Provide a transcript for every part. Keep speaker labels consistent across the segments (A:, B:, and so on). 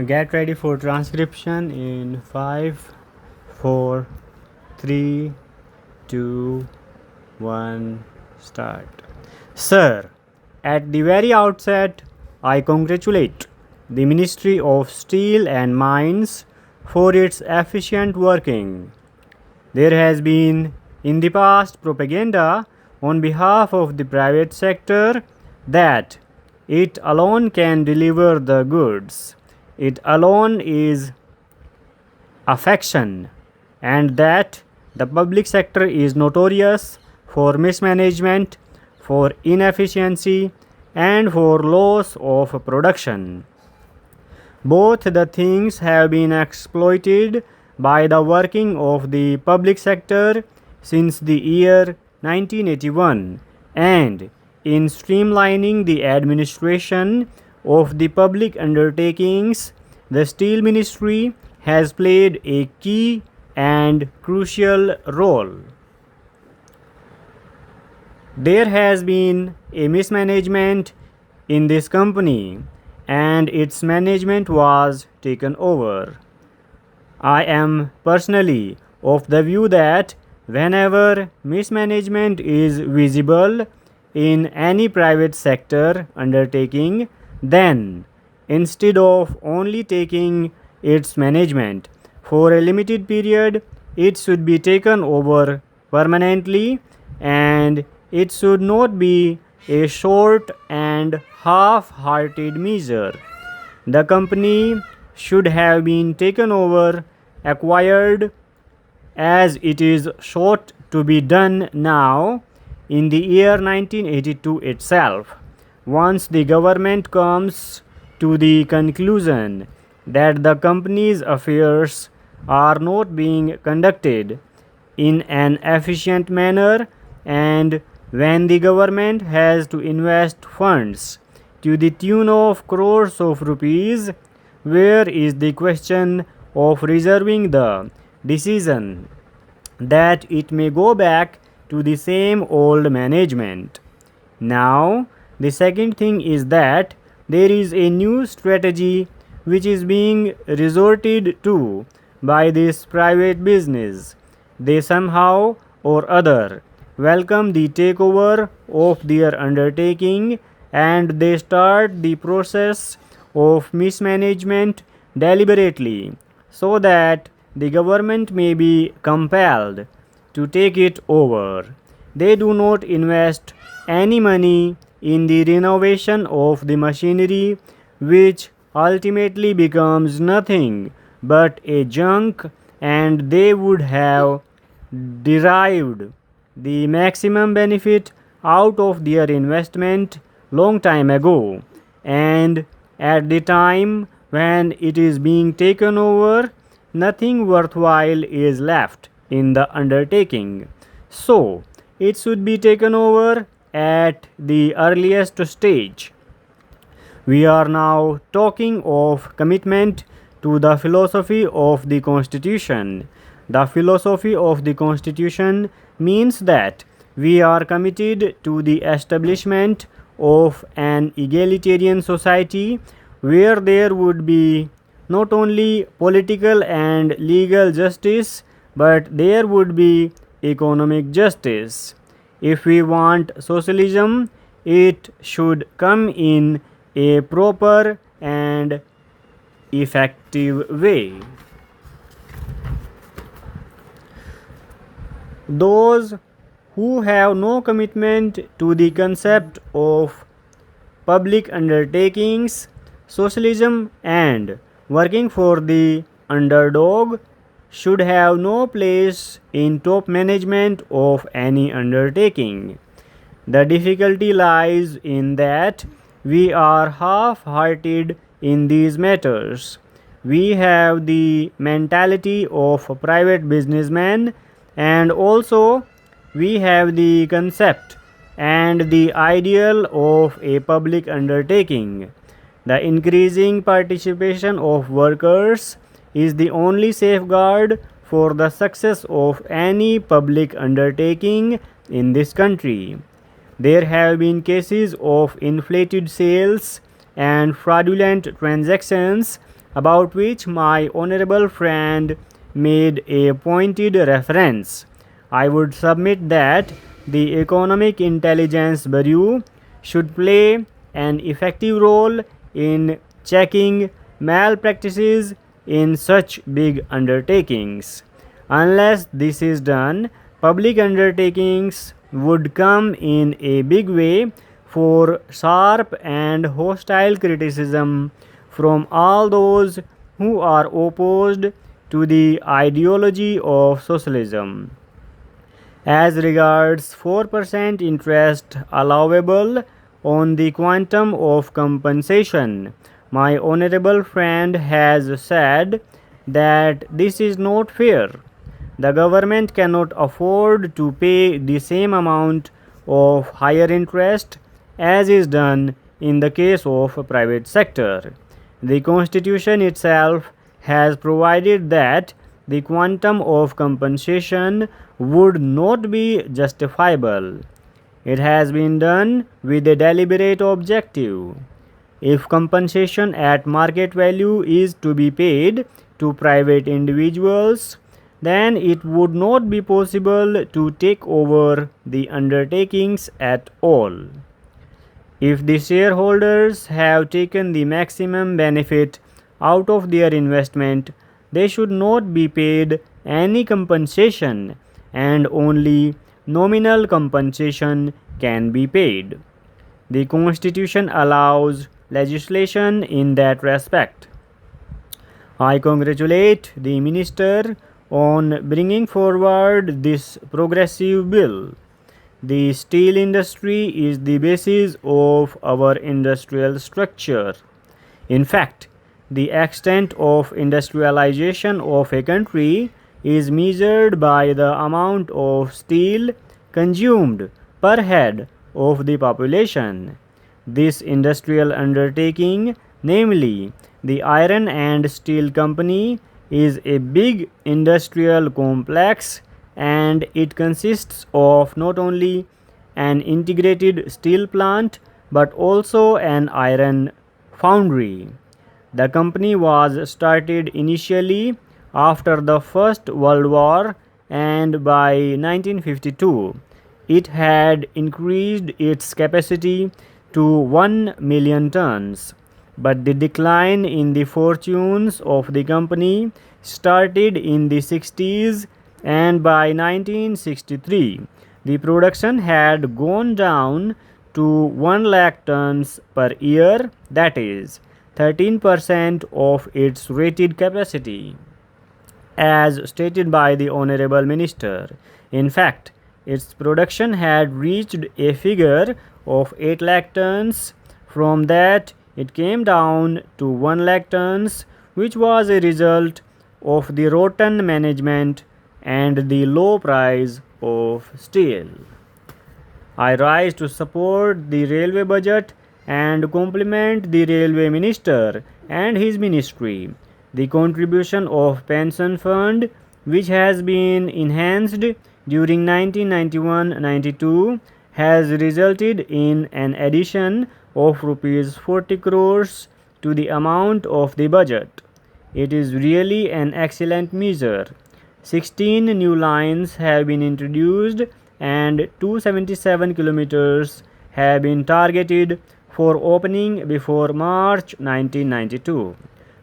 A: Get ready for transcription in 5, 4, 3, 2, 1, start. Sir, at the very outset, I congratulate the Ministry of Steel and Mines for its efficient working. There has been in the past propaganda on behalf of the private sector that it alone can deliver the goods. It alone is affection, and that the public sector is notorious for mismanagement, for inefficiency, and for loss of production. Both the things have been exploited by the working of the public sector since the year 1981, and in streamlining the administration of the public undertakings, the Steel Ministry has played a key and crucial role. There has been a mismanagement in this company, and its management was taken over. I am personally of the view that whenever mismanagement is visible in any private sector undertaking, then instead of only taking its management for a limited period, it should be taken over permanently, and it should not be a short and half-hearted measure. The company should have been taken over, acquired, as it is sought to be done now in the year 1982 itself. Once the government comes to the conclusion that the company's affairs are not being conducted in an efficient manner, and when the government has to invest funds to the tune of crores of rupees, where is the question of reserving the decision that it may go back to the same old management? Now, the second thing is that there is a new strategy which is being resorted to by this private business. They somehow or other welcome the takeover of their undertaking, and they start the process of mismanagement deliberately so that the government may be compelled to take it over. They do not invest any money in the renovation of the machinery, which ultimately becomes nothing but a junk, and they would have derived the maximum benefit out of their investment long time ago, and at the time when it is being taken over, nothing worthwhile is left in the undertaking. So it should be taken over at the earliest stage. We are now talking of commitment to the philosophy of the Constitution. The philosophy of the Constitution means that we are committed to the establishment of an egalitarian society where there would be not only political and legal justice, but there would be economic justice. If we want socialism, it should come in a proper and effective way. Those who have no commitment to the concept of public undertakings, socialism, and working for the underdog should have no place in top management of any undertaking. The difficulty lies in that we are half-hearted in these matters. We have the mentality of a private businessman, and also we have the concept and the ideal of a public undertaking. The increasing participation of workers is the only safeguard for the success of any public undertaking in this country. There have been cases of inflated sales and fraudulent transactions about which my honorable friend made a pointed reference. I would submit that the Economic Intelligence Bureau should play an effective role in checking malpractices in such big undertakings. Unless this is done, public undertakings would come in a big way for sharp and hostile criticism from all those who are opposed to the ideology of socialism. As regards 4% interest allowable on the quantum of compensation, my honorable friend has said that this is not fair. The government cannot afford to pay the same amount of higher interest as is done in the case of private sector. The Constitution itself has provided that the quantum of compensation would not be justifiable. It has been done with a deliberate objective. If compensation at market value is to be paid to private individuals, then it would not be possible to take over the undertakings at all. If the shareholders have taken the maximum benefit out of their investment, they should not be paid any compensation, and only nominal compensation can be paid. The Constitution allows legislation in that respect. I congratulate the Minister on bringing forward this progressive bill. The steel industry is the basis of our industrial structure. In fact, the extent of industrialization of a country is measured by the amount of steel consumed per head of the population. This industrial undertaking, namely the Iron and Steel Company, is a big industrial complex, and it consists of not only an integrated steel plant but also an iron foundry. The company was started initially after the First World War, and by 1952 it had increased its capacity to 1 million tons. But the decline in the fortunes of the company started in the 60s, and by 1963 the production had gone down to 1 lakh tons per year, that is 13% of its rated capacity, as stated by the Honorable Minister. In fact, its production had reached a figure of 8 lakh tons. From that, it came down to 1 lakh tons, which was a result of the rotten management and the low price of steel. I rise to support the railway budget and compliment the railway minister and his ministry. The contribution of pension fund, which has been enhanced during 1991-92, has resulted in an addition of rupees 40 crores to the amount of the budget. It is really an excellent measure. 16 new lines have been introduced and 277 kilometers have been targeted for opening before March 1992.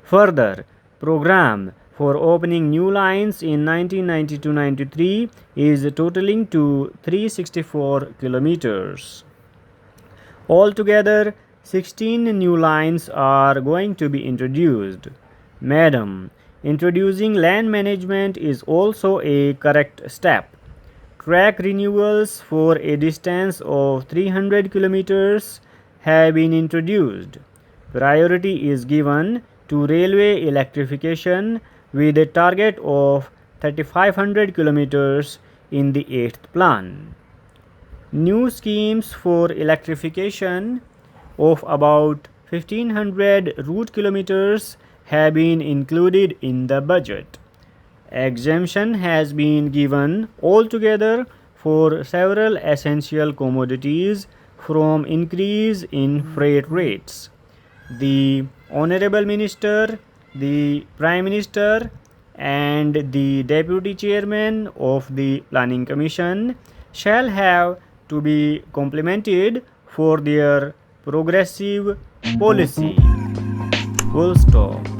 A: Further, program for opening new lines in 1992-93 is totaling to 364 kilometers. Altogether, 16 new lines are going to be introduced. Madam, introducing land management is also a correct step. Track renewals for a distance of 300 kilometers have been introduced. Priority is given to railway electrification with a target of 3500 kilometers in the 8th plan. New schemes for electrification of about 1500 route kilometers have been included in the budget. Exemption has been given altogether for several essential commodities from increase in freight rates. The Honorable Minister the Prime Minister and the Deputy Chairman of the Planning Commission shall have to be complimented for their progressive policy. Full stop.